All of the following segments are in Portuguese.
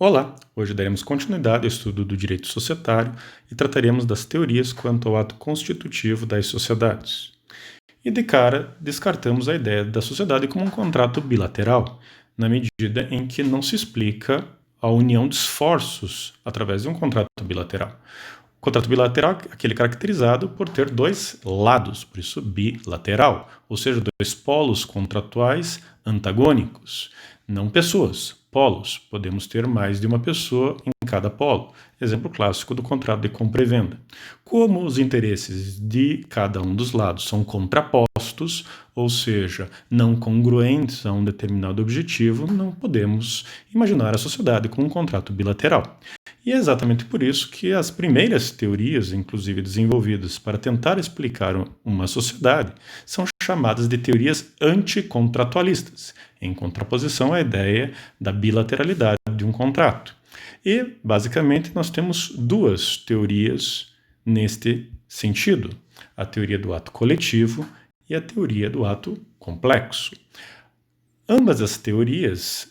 Olá! Hoje daremos continuidade ao estudo do direito societário e trataremos das teorias quanto ao ato constitutivo das sociedades. E de cara, descartamos a ideia da sociedade como um contrato bilateral, na medida em que não se explica a união de esforços através de um contrato bilateral. O contrato bilateral é aquele caracterizado por ter dois lados, por isso bilateral, ou seja, dois polos contratuais antagônicos, não pessoas, polos. Podemos ter mais de uma pessoa em cada polo. Exemplo clássico do contrato de compra e venda. Como os interesses de cada um dos lados são contrapostos, ou seja, não congruentes a um determinado objetivo, não podemos imaginar a sociedade como um contrato bilateral. E é exatamente por isso que as primeiras teorias, inclusive desenvolvidas para tentar explicar uma sociedade, são chamadas de teorias anticontratualistas, em contraposição à ideia da bilateralidade de um contrato. E, basicamente, nós temos duas teorias neste sentido: a teoria do ato coletivo e a teoria do ato complexo. Ambas as teorias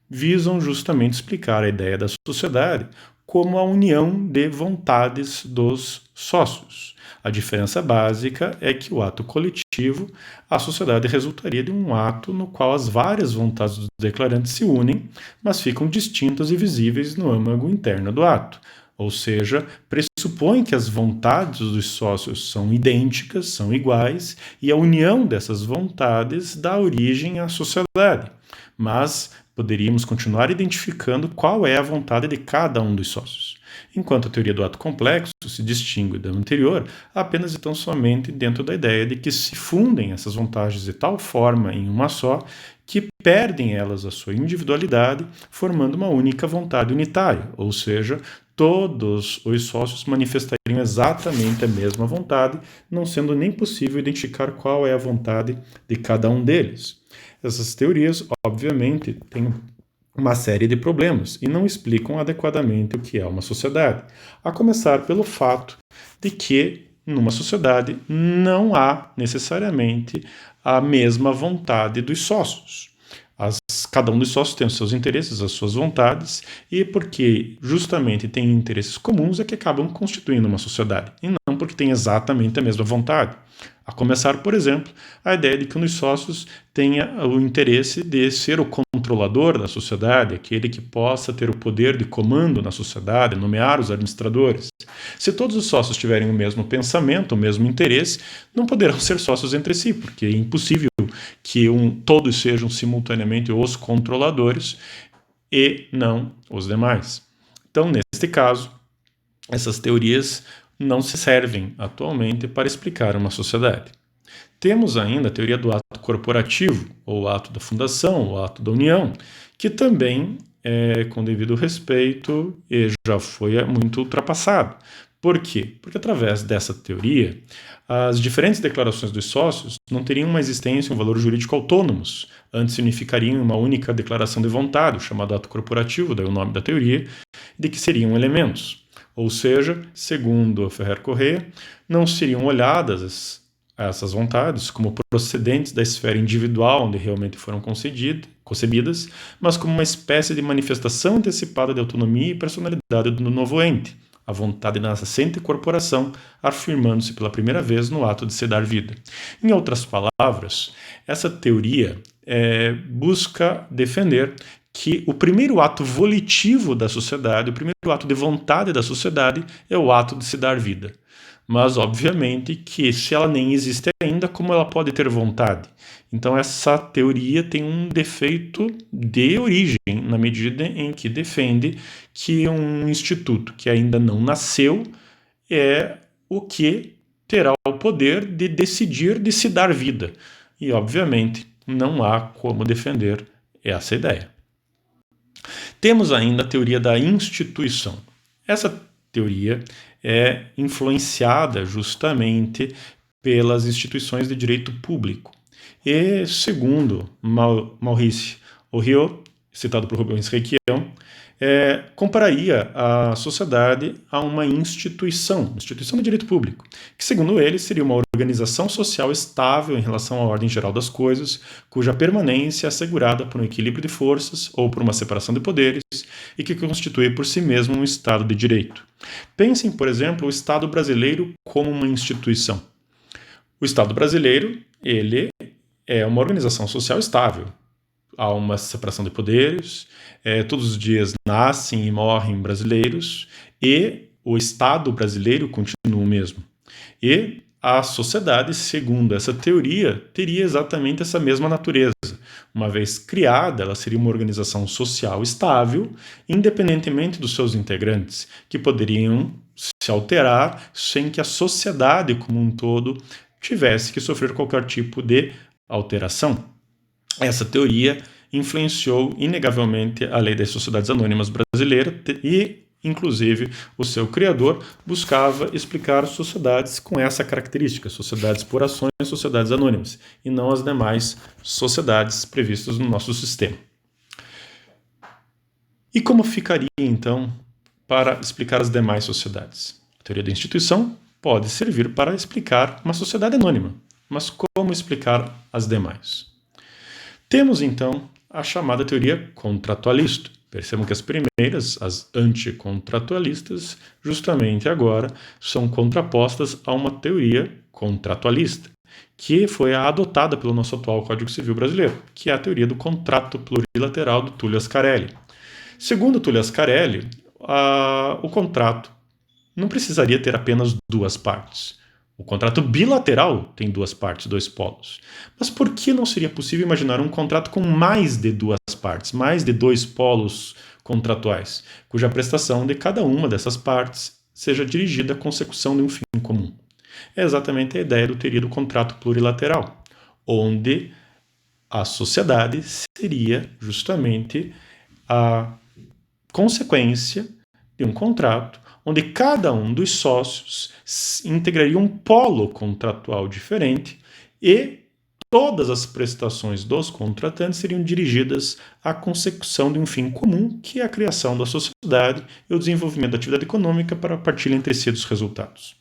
visam justamente explicar a ideia da sociedade como a união de vontades dos sócios. A diferença básica é que o ato coletivo, a sociedade resultaria de um ato no qual as várias vontades dos declarantes se unem, mas ficam distintas e visíveis no âmago interno do ato. Ou seja, pressupõe que as vontades dos sócios são idênticas, são iguais, e a união dessas vontades dá origem à sociedade. Mas poderíamos continuar identificando qual é a vontade de cada um dos sócios. Enquanto a teoria do ato complexo se distingue da anterior apenas e tão somente dentro da ideia de que se fundem essas vontades de tal forma em uma só que perdem elas a sua individualidade, formando uma única vontade unitária, ou seja, todos os sócios manifestariam exatamente a mesma vontade, não sendo nem possível identificar qual é a vontade de cada um deles. Essas teorias, obviamente, têm uma série de problemas e não explicam adequadamente o que é uma sociedade, a começar pelo fato de que, numa sociedade, não há necessariamente a mesma vontade dos sócios. Cada um dos sócios tem os seus interesses, as suas vontades, e porque justamente tem interesses comuns é que acabam constituindo uma sociedade, e não porque tem exatamente a mesma vontade. A começar, por exemplo, a ideia de que um dos sócios tenha o interesse de ser o controlador da sociedade, aquele que possa ter o poder de comando na sociedade, nomear os administradores. Se todos os sócios tiverem o mesmo pensamento, o mesmo interesse, não poderão ser sócios entre si, porque é impossível que todos sejam simultaneamente os controladores e não os demais. Então, neste caso, essas teorias não se servem atualmente para explicar uma sociedade. Temos ainda a teoria do ato corporativo, ou ato da fundação, ou ato da união, que também é com devido respeito e já foi muito ultrapassado. Por quê? Porque através dessa teoria, as diferentes declarações dos sócios não teriam uma existência e um valor jurídico autônomos, antes se unificariam em uma única declaração de vontade, chamado ato corporativo, daí o nome da teoria, de que seriam elementos. Ou seja, segundo a Ferrer Corrêa, não seriam olhadas essas vontades como procedentes da esfera individual onde realmente foram concebidas, mas como uma espécie de manifestação antecipada de autonomia e personalidade do novo ente, a vontade da nascente corporação, afirmando-se pela primeira vez no ato de se dar vida. Em outras palavras, essa teoria busca defender que o primeiro ato volitivo da sociedade, o primeiro ato de vontade da sociedade é o ato de se dar vida. Mas, obviamente, que se ela nem existe ainda, como ela pode ter vontade? Então, essa teoria tem um defeito de origem, na medida em que defende que um instituto que ainda não nasceu é o que terá o poder de decidir de se dar vida. E, obviamente, não há como defender essa ideia. Temos ainda a teoria da instituição. Essa teoria é influenciada justamente pelas instituições de direito público. E, segundo Maurice Ohiot, citado por Rubens Requião, compararia a sociedade a uma instituição de direito público, que, segundo ele, seria uma organização social estável em relação à ordem geral das coisas, cuja permanência é assegurada por um equilíbrio de forças ou por uma separação de poderes e que constitui por si mesmo um Estado de direito. Pensem, por exemplo, o Estado brasileiro como uma instituição. O Estado brasileiro, ele é uma organização social estável. Há uma separação de poderes, todos os dias nascem e morrem brasileiros, e o Estado brasileiro continua o mesmo. E a sociedade, segundo essa teoria, teria exatamente essa mesma natureza. Uma vez criada, ela seria uma organização social estável, independentemente dos seus integrantes, que poderiam se alterar sem que a sociedade como um todo tivesse que sofrer qualquer tipo de alteração. Essa teoria influenciou inegavelmente a lei das sociedades anônimas brasileira e, inclusive, o seu criador buscava explicar sociedades com essa característica, sociedades por ações, sociedades anônimas, e não as demais sociedades previstas no nosso sistema. E como ficaria, então, para explicar as demais sociedades? A teoria da instituição pode servir para explicar uma sociedade anônima, mas como explicar as demais? Temos, então, a chamada teoria contratualista. Percebam que as primeiras, as anticontratualistas, justamente agora são contrapostas a uma teoria contratualista, que foi adotada pelo nosso atual Código Civil brasileiro, que é a teoria do contrato plurilateral do Tullio Ascarelli. Segundo Tullio Ascarelli, o contrato não precisaria ter apenas duas partes. O contrato bilateral tem duas partes, dois polos. Mas por que não seria possível imaginar um contrato com mais de duas partes, mais de dois polos contratuais, cuja prestação de cada uma dessas partes seja dirigida à consecução de um fim comum? É exatamente a ideia da teoria do contrato plurilateral, onde a sociedade seria justamente a consequência de um contrato onde cada um dos sócios integraria um polo contratual diferente e todas as prestações dos contratantes seriam dirigidas à consecução de um fim comum, que é a criação da sociedade e o desenvolvimento da atividade econômica para a partilha entre si dos resultados.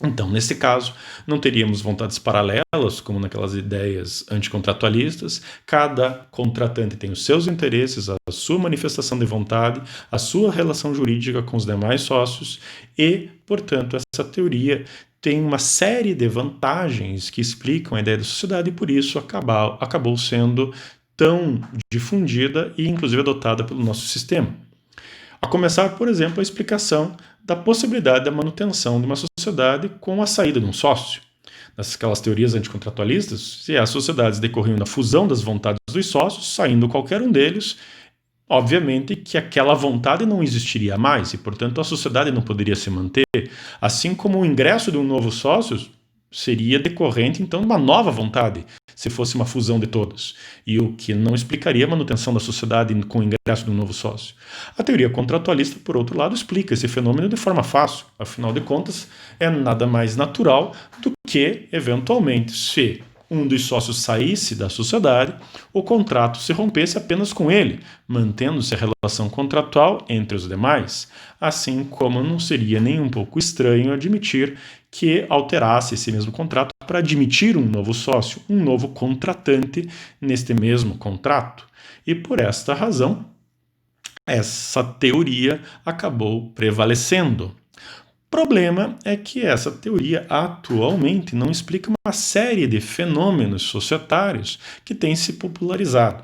Então, nesse caso, não teríamos vontades paralelas, como naquelas ideias anticontratualistas. Cada contratante tem os seus interesses, a sua manifestação de vontade, a sua relação jurídica com os demais sócios e, portanto, essa teoria tem uma série de vantagens que explicam a ideia da sociedade e, por isso, acabou sendo tão difundida e, inclusive, adotada pelo nosso sistema. A começar, por exemplo, a explicação da possibilidade da manutenção de uma sociedade com a saída de um sócio. Naquelas teorias anticontratualistas, se as sociedades decorriam da fusão das vontades dos sócios, saindo qualquer um deles, obviamente que aquela vontade não existiria mais e, portanto, a sociedade não poderia se manter, assim como o ingresso de um novo sócio seria decorrente, então, de uma nova vontade, se fosse uma fusão de todos, e o que não explicaria a manutenção da sociedade com o ingresso de um novo sócio. A teoria contratualista, por outro lado, explica esse fenômeno de forma fácil. Afinal de contas, é nada mais natural do que, eventualmente, se um dos sócios saísse da sociedade, o contrato se rompesse apenas com ele, mantendo-se a relação contratual entre os demais, assim como não seria nem um pouco estranho admitir que alterasse esse mesmo contrato para admitir um novo sócio, um novo contratante neste mesmo contrato. E por esta razão, essa teoria acabou prevalecendo. O problema é que essa teoria atualmente não explica uma série de fenômenos societários que têm se popularizado,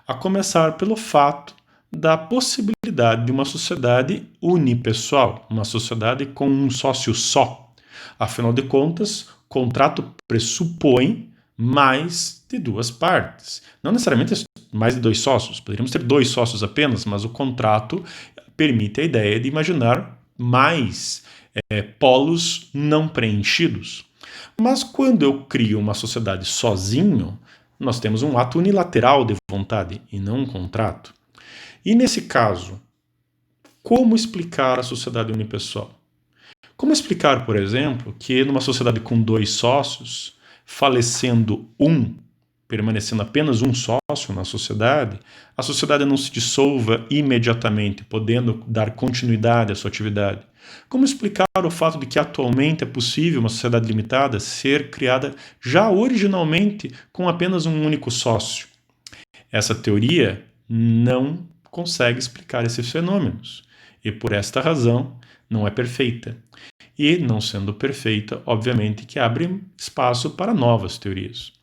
a começar pelo fato da possibilidade de uma sociedade unipessoal, uma sociedade com um sócio só. Afinal de contas, contrato pressupõe mais de duas partes. Não necessariamente mais de dois sócios, poderíamos ter dois sócios apenas, mas o contrato permite a ideia de imaginar mais polos não preenchidos. Mas quando eu crio uma sociedade sozinho, nós temos um ato unilateral de vontade e não um contrato. E nesse caso, como explicar a sociedade unipessoal? Como explicar, por exemplo, que numa sociedade com dois sócios, falecendo um, permanecendo apenas um sócio na sociedade, a sociedade não se dissolva imediatamente, podendo dar continuidade à sua atividade? Como explicar o fato de que atualmente é possível uma sociedade limitada ser criada já originalmente com apenas um único sócio? Essa teoria não consegue explicar esses fenômenos e, por esta razão, não é perfeita. E, não sendo perfeita, obviamente que abre espaço para novas teorias.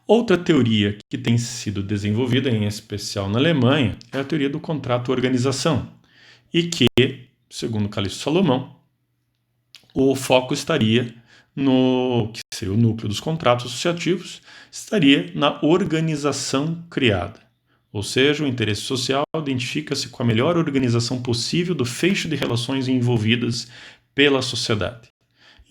Outra teoria que tem sido desenvolvida, em especial na Alemanha, é a teoria do contrato-organização, e que, segundo Calixto Salomão, o foco estaria no que seria o núcleo dos contratos associativos, estaria na organização criada. Ou seja, o interesse social identifica-se com a melhor organização possível do feixe de relações envolvidas pela sociedade.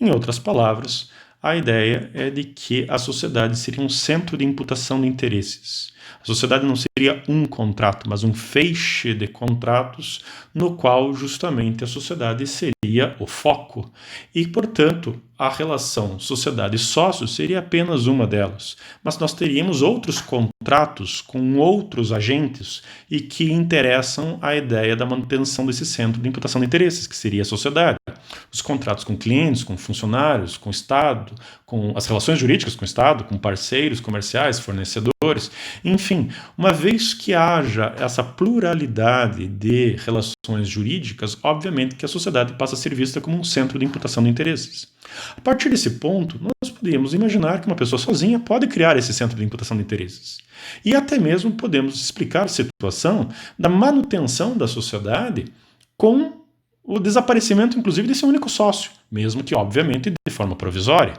Em outras palavras, a ideia é de que a sociedade seria um centro de imputação de interesses. A sociedade não seria um contrato, mas um feixe de contratos no qual justamente a sociedade seria o foco. E, portanto, a relação sociedade-sócio seria apenas uma delas. Mas nós teríamos outros contratos com outros agentes e que interessam a ideia da manutenção desse centro de imputação de interesses, que seria a sociedade. Os contratos com clientes, com funcionários, com o Estado, com as relações jurídicas com o Estado, com parceiros comerciais, fornecedores, enfim, uma vez que haja essa pluralidade de relações jurídicas, obviamente que a sociedade passa a ser vista como um centro de imputação de interesses. A partir desse ponto, nós podemos imaginar que uma pessoa sozinha pode criar esse centro de imputação de interesses. E até mesmo podemos explicar a situação da manutenção da sociedade com o desaparecimento, inclusive, desse único sócio, mesmo que, obviamente, de forma provisória.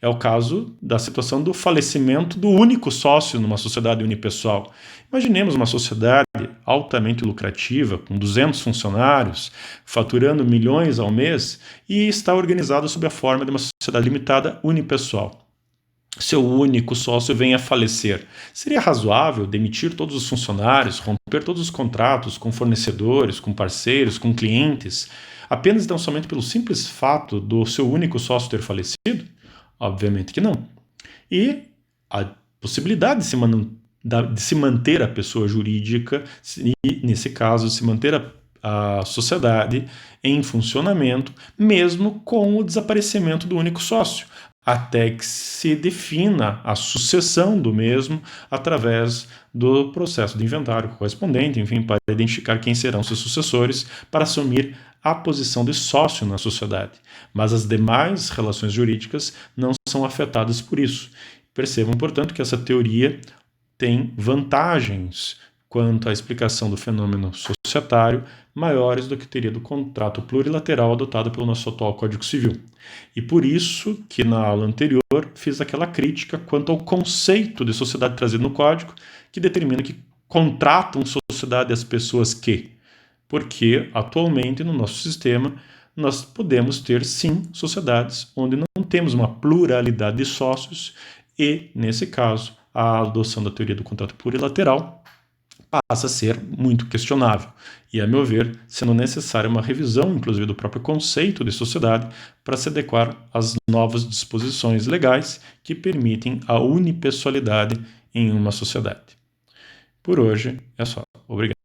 É o caso da situação do falecimento do único sócio numa sociedade unipessoal. Imaginemos uma sociedade altamente lucrativa, com 200 funcionários, faturando milhões ao mês, e está organizada sob a forma de uma sociedade limitada unipessoal. Seu único sócio vem a falecer. Seria razoável demitir todos os funcionários, romper todos os contratos com fornecedores, com parceiros, com clientes, apenas então somente pelo simples fato do seu único sócio ter falecido? Obviamente que não. E a possibilidade de se manter a pessoa jurídica e, nesse caso, se manter a sociedade em funcionamento, mesmo com o desaparecimento do único sócio, até que se defina a sucessão do mesmo através do processo de inventário correspondente, enfim, para identificar quem serão seus sucessores para assumir a posição de sócio na sociedade. Mas as demais relações jurídicas não são afetadas por isso. Percebam, portanto, que essa teoria tem vantagens quanto à explicação do fenômeno societário maiores do que teria do contrato plurilateral adotado pelo nosso atual Código Civil. E por isso que na aula anterior fiz aquela crítica quanto ao conceito de sociedade trazido no Código, que determina que contratam sociedade as pessoas que, porque atualmente no nosso sistema nós podemos ter sim sociedades onde não temos uma pluralidade de sócios e, nesse caso, a adoção da teoria do contrato plurilateral passa a ser muito questionável e, a meu ver, sendo necessária uma revisão, inclusive, do próprio conceito de sociedade para se adequar às novas disposições legais que permitem a unipessoalidade em uma sociedade. Por hoje é só. Obrigado.